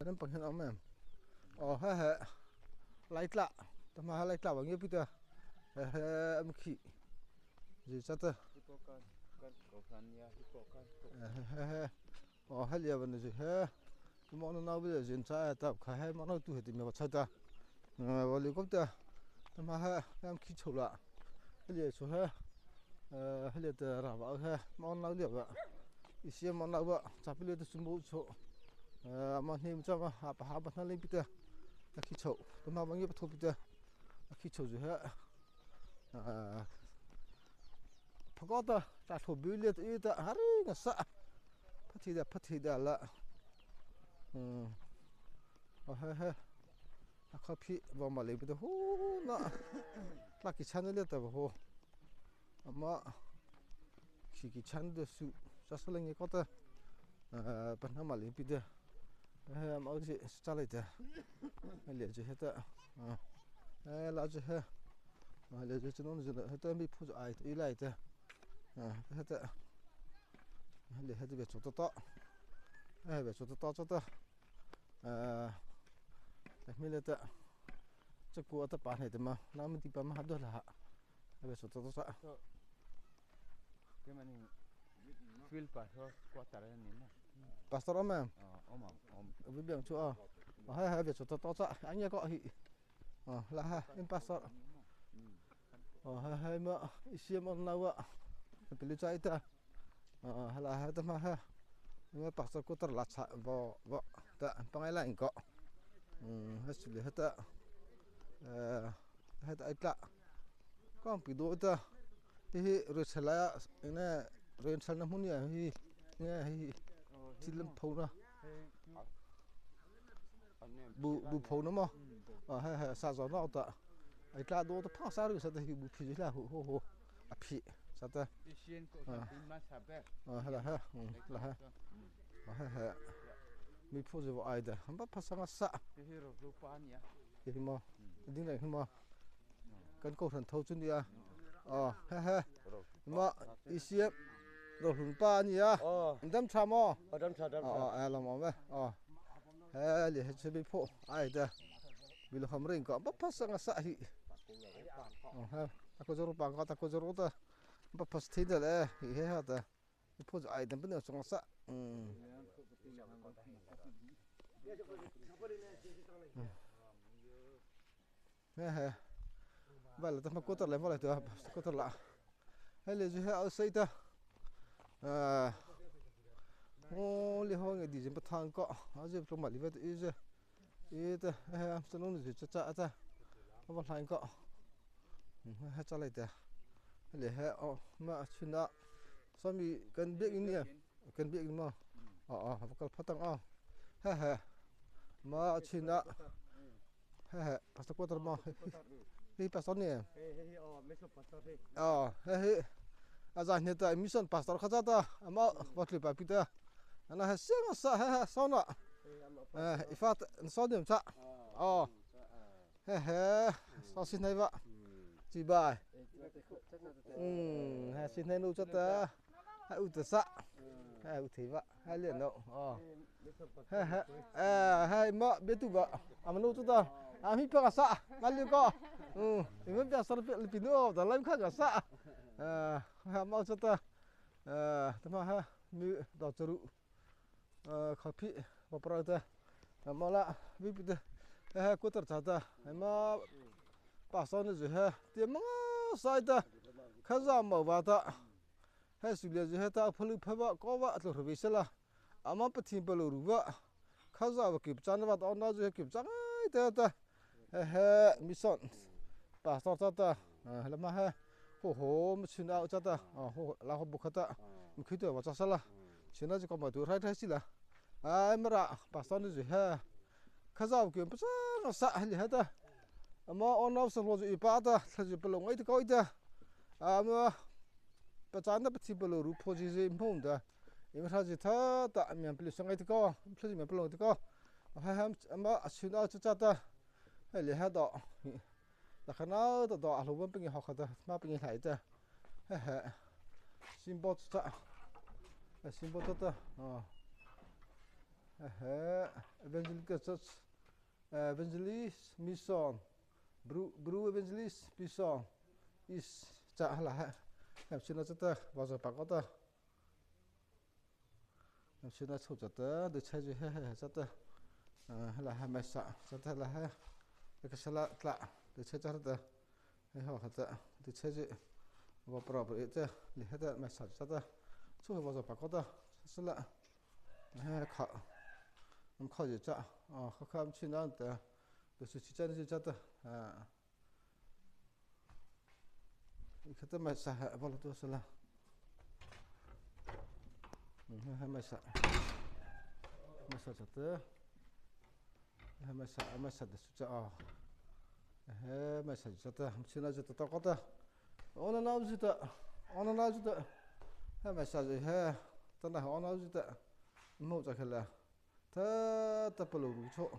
Padam panghen amem. Ha laitla. Tama laitla wangi pita. Amki. Ji chata. Halia ban ji ha. Mo no na bi jin cha ta kha ha mo no tu he ti me cha ta. Wali ko ta. Tama ha amki chola. Halia so ha. Halia ta ra ba ha. Mo na li ba. Isi mo na ba. Chapile ta sumbu cho. Mà niệm cho mà hạ bát lên bít là khi chậu mà bao nhiêu bát thô bít là khi chậu rồi hết phải có ta ta thô bít liệt ít ta hari ngã sa phát thi đã là ha khắp phi vào mà lên bít hú na là cái chăn liệt ta hú mà khi chăn được su sa sa lên cái có ta bắt nó mà lên bít mau ji chalai ta le je heta la je ha le je chnon je heta mi phu ai i lai ta heta le heta be chota ta be chota ta mi le ta chaku ta pa hai ta ma nam ti pa ma do la be chota ta ke mani fil pa ho ko tara ni na pastor am om biang chu ha be chota ta anh có hi là ha in pastor ha ma isiam on nawa pili chai ta la ha ta ma ha ma pastor ko tar la cha bo ta pangai la ko ha sule ha ta itla kom pi do ta hi ro chala ina ren sal na munia hi hi tilam phona bu phona mo ha sa zo na ta itla do ta pha sa ru sa ta hi bu phi la ho a phi sa ta isien ko ma sa be la ha mi pho je wa ai da ba pha sa sa hi ro lu pa nia hi mo ding lai mo kan ko than thau chun dia ha ma isiep ro hun pa nia dam cha mo dam cha la mo ba ha le che bi pho ai da bi lo hamring ko ba pha sa sa hi ha ko jor pa ko ta ko jor ta ba pha thi da le hi ha ta pho ai dam ben so sa ha ba la ta ma ko ta le mo la ta ko ta la ha le je ha sai ta li ho nge di jin pa thang ko a je pro ma li vet i je e ta ha so no je cha ta ba thang ko ha cha lai ta le ha ma chuna so mi kan bek ni kan bek ni ma ba kal phatang ha ma chuna ha pastor ko tar ma hi pastor ni meso pastor he azan ne ta mission pastor khaja ta ama watli pa pita ana ha senga sa ha sona ifat sodium cha he so sin nei ba chi bai ha sin nei nu cha ta ha u ta sa ha u thi ba ha lien no ha ma be tu ba amanu tu ta ami pa sa ngali ko mi pa sa pi no da lam kha ga sa ha mau cho ta tama ha mi do churu khapi bapra ta mala bi bi ha ko tar cha ta ma pa so ne je ha ti ma sai ta khaza ma ba ta ha su le je ha ta phulu pha ba ko ba atlo ro bi sala ama pa thim pa lo ru ba khaza ba ki chan ba ta na je ki chang ai ta ha mission pa so ta la ma ha ho ma china cha ta ho la ho bu khata mi khi to wa cha sala china ji ko ma tu rai si la ai mara pastor ni ji ha khaza ke pa cha sa li ha ta ama on of so lo ji pa ta sa ji pa lo ngai ta ko ita ama pa cha na pa ti pa lo ru pho ji ji mhong da im sa ji tha ta mi am pli so ngai ta ko pli mi pa lo ta ko ha ama china cha ta ha li ha do la khana to do alo ban pingi hakha ta ma pingi lai ta ha symbol ta symbol ta Evangelical Church Evangelist Mission Bru Evangelist Mission is cha la ha em xin nó ta bao giờ bác có ta em xin nó chụp ta để chơi gì ha cha ta là hai mai sa cha ta là ha cái sala tla để chơi cha ta hay họ ta để chơi gì vào pro vậy ta để hết ta mai sa cha ta chụp bao giờ bác có ta sala ha khọ em khọ gì cha khọ khăm xin nó ta để chơi cha gì cha ta Kita masak apa tu salah. Masak. Masak satu. Masak dah sudah. Masak satu. Sini aja tak kata. Ona nak juga. Ona nak juga. Masak je. Tanah ona juga. Mau tak lah. Tak perlu rujuk.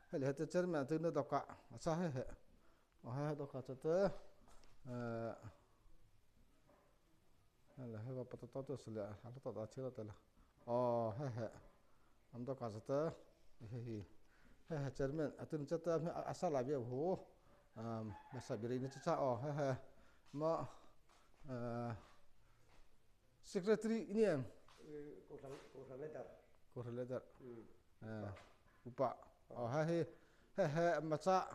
Hal itu cermin tu nak doka. Asal he. Doka satu. là hơi vào bắt đầu xử lý hạt tao đã chưa được là hay am đó cả rất hay chơi mình tụi chúng ta asal là việc hồ mà sao bị này chắc hay mà secretary ini em coordinator upa hay mà cha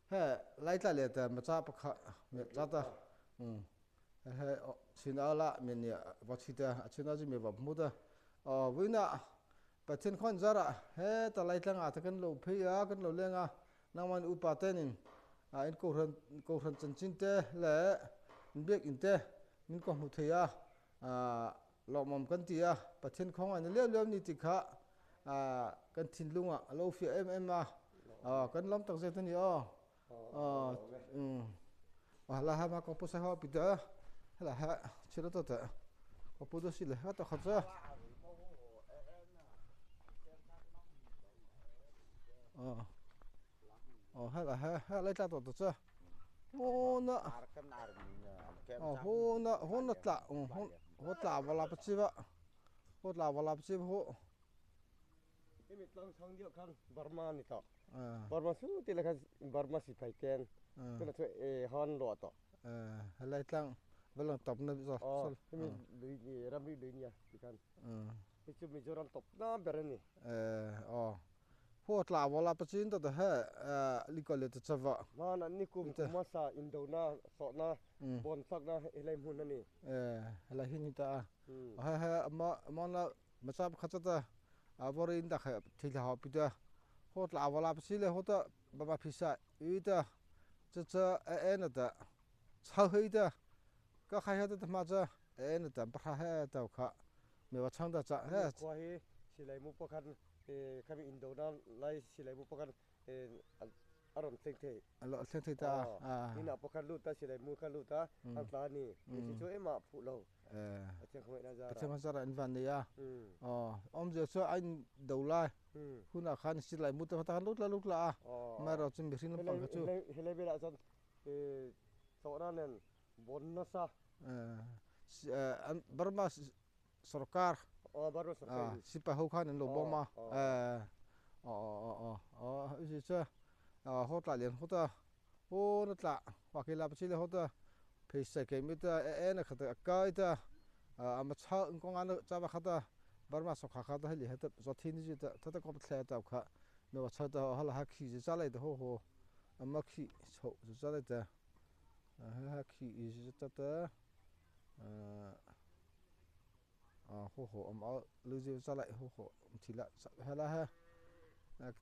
hay lại lại là mà cha bác cha ta xin ala mình ya vợ chị ta xin nói gì mình vợ mua ta với nè bà trên con ra ra hết ta lại tăng ta cần lâu phi cần lâu lên nang man upa tên in câu phần chân chính thế là biết in thế mình có một thời lọ mầm cần tia bà trên con anh liêu như thì khá cần thìn lung lâu phía em cần lắm tăng dây thế này là hai mà có bớt sao bị đỡ là ha chỉ là tốt đấy có bớt đôi là hết tất cả hay là ha lấy ra tốt chưa hôn là vào làm gì vậy hôn là vào làm gì vậy cái mình đang sang địa khăn Burma này đó Burma số thì là cái Burma xịt phải kén cái là chuyện hòn lọt đó hay lấy tăng vẫn là tập nữa rồi cái mình lấy làm gì lấy nhỉ thì kan cái chuyện mình cho làm tập nó bền này hốt là vào làm gì đó ha đi coi được chưa vậy mà anh đi cùng sa Indona sọ na bon sắc na lấy muốn này lấy hình ta hay mà nó sao khát ta vừa in đặc thì là họ bị đó hốt là vào làm gì là hốt ta bà pizza ít ta cho nó ta sau khi đó có khai hết mà cho nó ta bắt hết tàu khác mình vào trong đó chả hết qua hi xí lấy một bậc khăn kami Indona lấy xí lấy một bậc khăn aron sinh thế ta ini apa kan lu ta xí lấy một kan lu ta ăn ta ni xí cho em mà phụ lâu chẳng không phải là chẳng phải là anh văn đấy ông giờ cho anh đầu lai khu nào khăn xí lấy một ta lúc là mà rồi chuẩn bị xin nó bằng cái chú hele bây giờ sọ na nên bon na sa Burma Sarkar Burma Sarkar sipa ho khan lo boma gì chứ hốt lại liền hốt nó lạ hoặc cái làm chi là hốt phải xây cái mấy ta nó khát cái ta mà sao con ăn cho bà khát Burma Sarkar khát hay hết rồi thiên gì ta ta có thể ta khát nếu mà sao ta hay là khi gì ra lại đó ho mà khi sao ra lại ta khi gì ta ho lưu giữ ra lại ho thì là hay là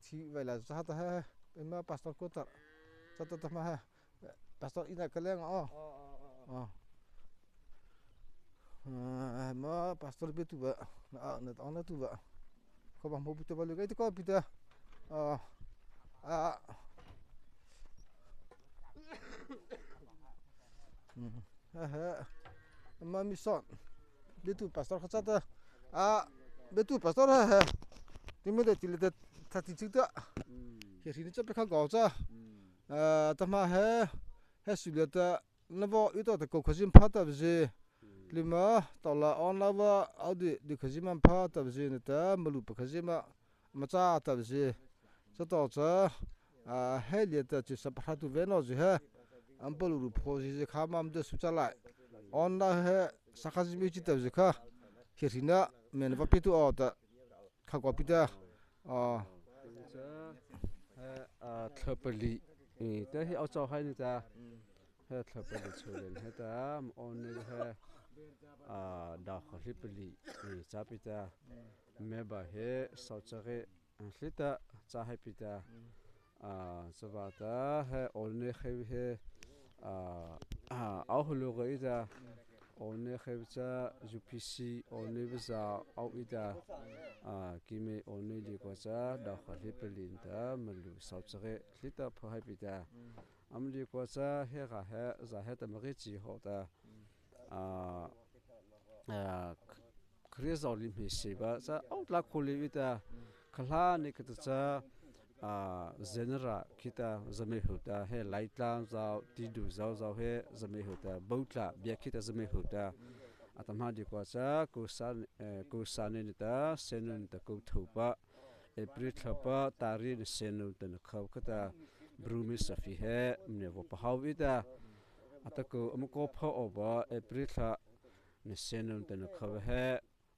thì vậy là sao ta ha em mà pastor cô ta sao ta mà ha pastor ina cái leng mà pastor biết tu vậy nó tu vậy có bằng một bữa bao nhiêu cái có bị ta mà mission betul pastor kata betul pastor timur de tilde thati chita ke sini chape kha gaw cha tama he suleta nabo ito ta ko khajim phata bje lima tola onlawa audi de khajim pha ta bje ne ta malu pa khajima มาจ้าตะสิสตอเจเฮเลียตะจิสะพะตุเวนอจิเฮอัมปลูรุโพจิเจคามามเดสุจาไลออนดาเฮสักจิมิจิตะจิคะคิรินะเมนวะปิตุออตะขากวปิตะเทปลีแต่ที่เอาเจ้าให้นี่จ้าเฮเทปลีชเลนเฮตามออนนี่เฮดาวคลิปลีจ้าปิตาเมบะเฮสาวจะเกลิตาจ้าให้ปิตาสวัสดีเฮออนนี่เฮเอาหัวลูกอีจ้าออนนี่เฮจ้ายูพีซีออนนี่วิซาเอาอีจ้ากิเมออนนี่ดีกว่าจ้าดาวคลิปลีนตามันลูสาวจะเกลิตาพอให้ปิตาอเมริกาจ้าเฮก็เฮจะเฮตามริจิโฮตาคริสอลิมิสิบะจ้าเอาลักคุลิวิตาคลานิกตจ้าเจเนราคิตาจะไม่หุตาเฮไลท์ลามจ้าติดูจ้าเฮจะไม่หุตาบุตรเบียคิตาจะไม่หุตาอาตมาดีกว่าจ้ากุศลนิตาเซนุนตะกุทุบะเอปริทบะตารินเซนุนตะนขาวคิตาบรูมิสฟีเฮมเนวปะฮาวิตาอาตะกุอมโกพะอบะเอปริทะนเซนุนตะนขาวเฮ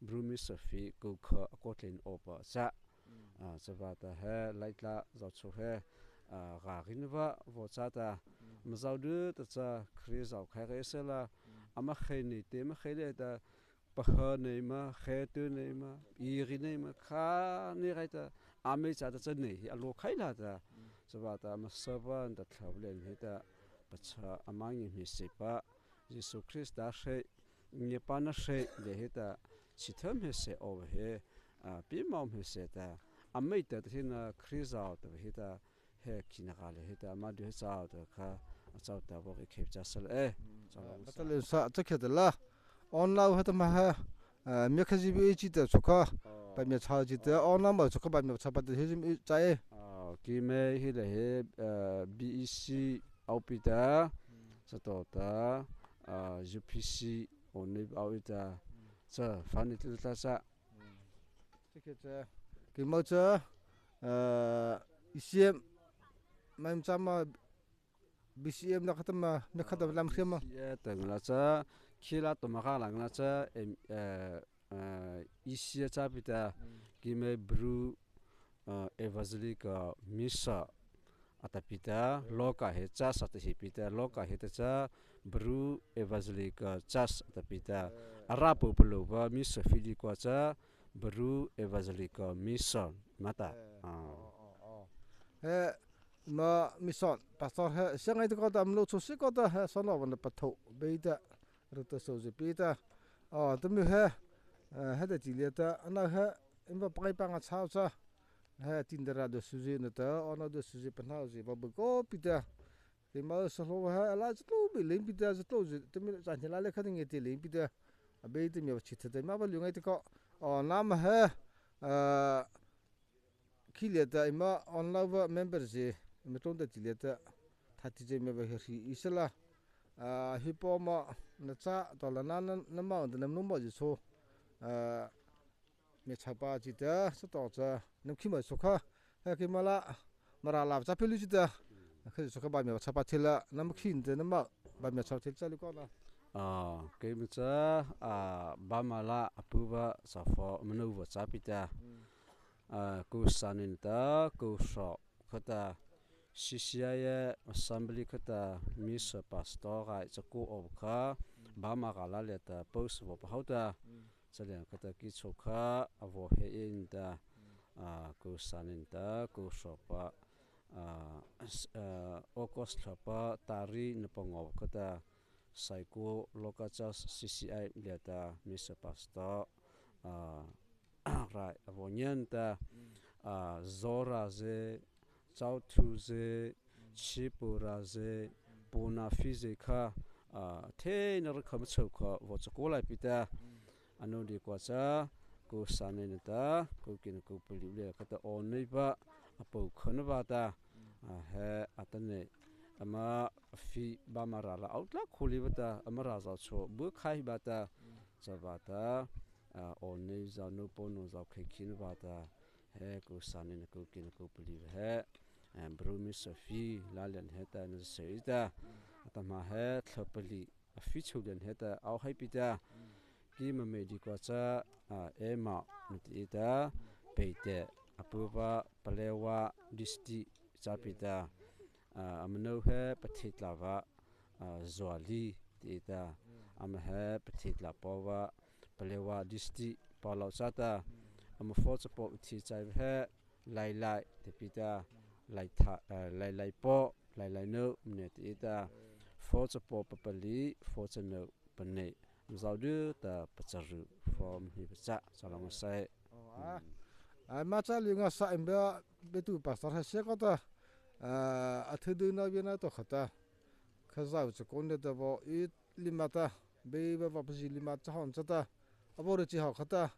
บรูมิสฟีกุขะกอตลินอบะจ้าสวัสดีเฮไลท์ละจอดชูเฮกากินวะวอจ้าตามจาวดูตจ้าคริสเอาใครก็เสละอามาเขยนี่เต็มเขยเลยตาปะเฮนี่มาเขยตัวนี่มาอีรินี่มาข้านี่ไรตาอาไม่จ้าตจ้านี่อโลใครละตาสวัสดีมาสวรรค์ตัดเขาเล่นเฮตาปัจจัยอามังยิมิสิปะยิสุคริสต์ดาเชยเงียปานาเชยเลเฮตาชิทมเฮเสโอเฮปีมอมเฮเสตาอาไม่แต่ที่น่ะคริสต์เอาแต่เฮตาเฮกินอะไรเฮตามาดูเฮจ้าแต่ค่ะเจ้าแต่บอกเก็บจัสเลยบัตรเลยสักจะเกิดละออนไลน์เฮตมาเฮมีขจิบิจิตสุขะไปมีชาวจิตออนไลน์มาสุขะไปมีชาวปัตตานีมีใจกิเมฮิเลเฮBEC เอาปิตาสตอตาUPC โอนิบเอาอิตาจะฟันนิตตาจะ这个这给毛这一些蛮咱们BCM 那个嘛那个的蓝色嘛也等了这去了多么个人了这一些这边的给me bru evazlika misa atapita loka he chas atapita loka he cha bru evazlika chas atapita arapo pulova misa fili kwa cha bru evazlika misa mata ma mison pastor he sangai to ka amlo chosi ko ta he sono wan patho beita ruta soje pita tumi he da tileta ana he imba pai panga chau cha he tindara do suje na ta ona do suje panau je ba ko pita ke ma so lo he ala chu bi lim pita chu je tumi cha la le khaning ete lim pita abeita mi chitha te ma ba lu ngai te ko nam he kileta ima online member je meton da tileta thati je me ba hi isala hipoma na cha dolana na ma da nam no mo je so me chapa ji da so to cha nam khima so kha ha ke mala mara la cha pelu ji da kha so kha ba me chapa thila nam khin de na ma ba me chapa thil cha li ko na ke mi cha ba mala apuba sa fo manu wa cha pita ku sanin ta ku so khata CCI assembly khata miss pastor ga chaku obkha bama gala leta post wo phauta chalen khata ki chokha avo he in ta ku sanin ta ku so pa okos thapa tari napangov khata saiko lokachas CCI leta miss pastor right avonian ta zora ze chau thu ze chipura ze puna fize kha the nar kham chau kha wo chakola pita anu di kwa cha ko sanen ta ko kin ko puli le kha ta on nei ba apo khon ba ta he atane ama fi ba mara la outla kholi ba ta amara za cho bu khai ba ta cha ba ta on nei za no po no za khin ba ta he ku sanin ku kin ku puli he brumi sofi lalian heta na seita atama he thlopali afi chulian heta au haipita ki ma medi kwa cha ema nutita peite apuwa palewa disti chapita amno he pathitlava zwali tita am he pathitla pawa palewa disti palo chata am fo chapo thi chai he lai tepita lai po lai no ne tita fo chapo papali fo chano pane zaudu ta pacharu from hi cha salama sai ma cha linga sa imba betu pastor ha se ko ta athudu na bina to khata khazau chakon de bo it limata be ba pasi limata hon chata abore chi ha khata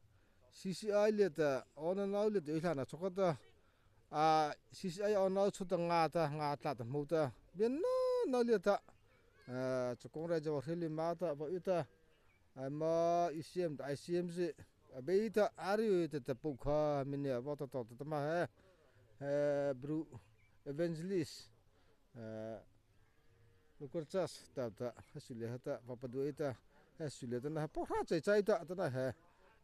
CCI le ta on now le de hlana chokota CCI on now chuta nga ta ta mu ta ben no le ta chakon ra jo heli mata bo ita ma ICM da ICM se beita ari te pukha minia bo to ma he bru evangelist lukurchas ta hasule hata papaduita hasule ta na po ha chai ta na he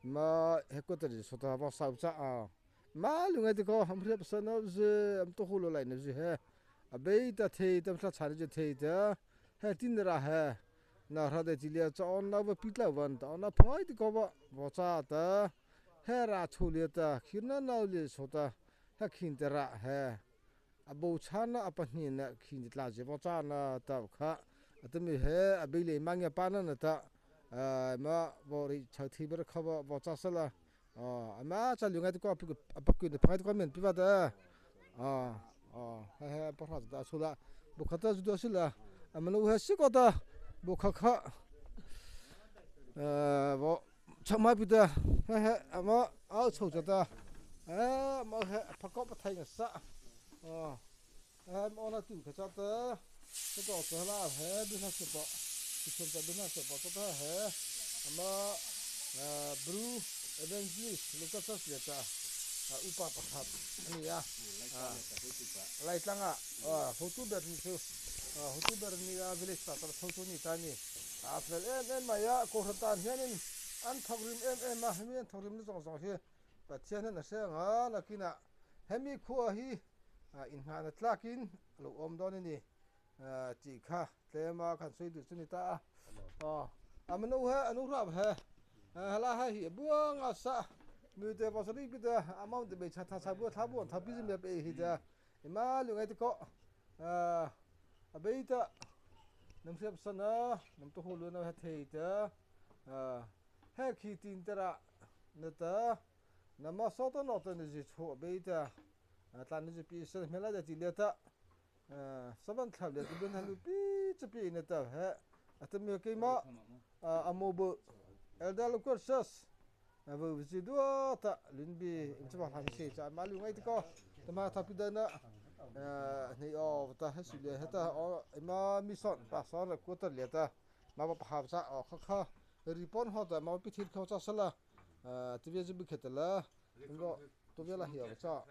ma hekotari sota ba saucha ma lunga de ko hamre pasana je am to hulo lai na je he abeita the tam sa chari je the ta he tin ra he na ra de jilia cha on na ba pitla wan ta na phai de ko ba cha ta he ra chule ta khina na le sota ha khin ta ra he abo chana apani na khin tla je bo cha na ta kha atmi he abile mangya pa na ta ma bori chauthi ber khaba bo cha sala ama cha lunga de ko apku de phai ko men piwa da he porha da sula bu khata ju sila amanu he si ko ta bu kha bo chama pida he ama au chau cha ta ma he phakop thai nga sa ona tu kha cha ta to to la he bina se po kichon ta bina se po to ta he ama bru evangelist lukatas ya ta upa pakhat ani ya lai tlanga hotu ber ni su hotu ber ni ya village ta hotu ni ta ni after en ma ya ko hatan hianin an thogrim ma hemian thogrim ni zong he pathian na se nga nakina hemi khu hi in hana tlakin lo om don ni chi kha tlema khan soi du chuni ta amanu he anu rab he hala ha hi buang asa mu te pasari pita amount de be chatha sabu thabu thapi me be hi da ima lungai te ko abeita namsep sana nam to hulu na theita he khi tin tera nata nama soto nota ni ji cho beita atlan ni pi se mela da tileta saban khable tu ben halu pi chapi nata he atmi ke ma amobo eldal courses abo vizidu ta linbi inchba hanse cha malu ngai ko tama thapidana nei ta hasule heta ima mission pasor ko ta leta ma ba phab cha kha report ho ta ma pi thil kho cha sala tibye jibu khetala ngo to bela hi cha